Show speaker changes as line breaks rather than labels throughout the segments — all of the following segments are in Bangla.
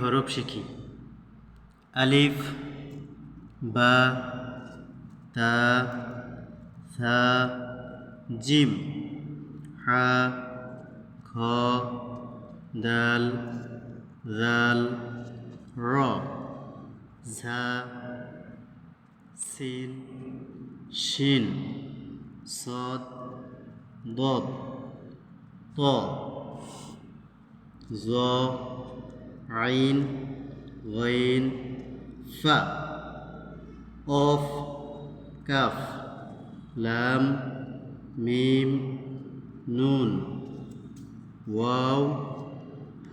হরফ শিখি। আলিফ, বা, তা, সা, জিম, হা, খ, দাল, জাল, র, ঝা, সিন, শিন, সদ, দদ, ত, জ, আইন, গইন, ফা, অফ, কাফ, লাম, মিম, নুন, ওয়াও,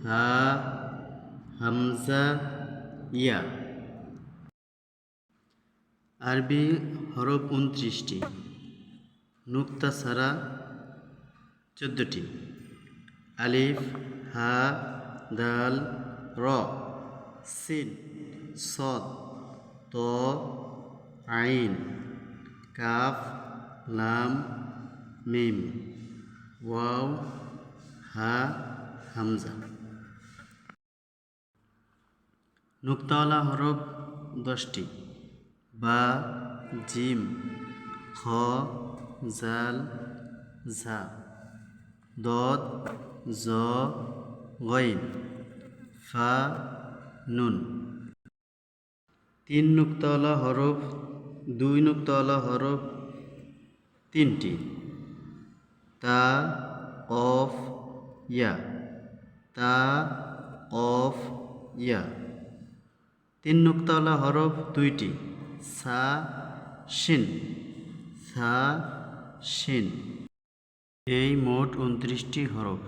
হা, হামজা, ইয়া। আরবি হরফ 29টি, নুক্তা ছাড়া 14টি। আলিফ, হা, দাল, র, সিন, সদ, ত, আইন, কাফ, লাম, মিম, ওয়াও, হা, হামজা। নুক্তাওয়ালা হরফ 10টি, বা, জিম, খ, জাল, ঝা, দদ, জ, গইন, ফা, নুন। 2 নুক্তাওয়ালা হরফ 3টি, তা, কফ, ইয়া, তা, কফ, ইয়া। 3 নুক্তাওয়ালা হরফ 2টি, সা, শিন, সা, শিন। এই মোট 29টি হরফ।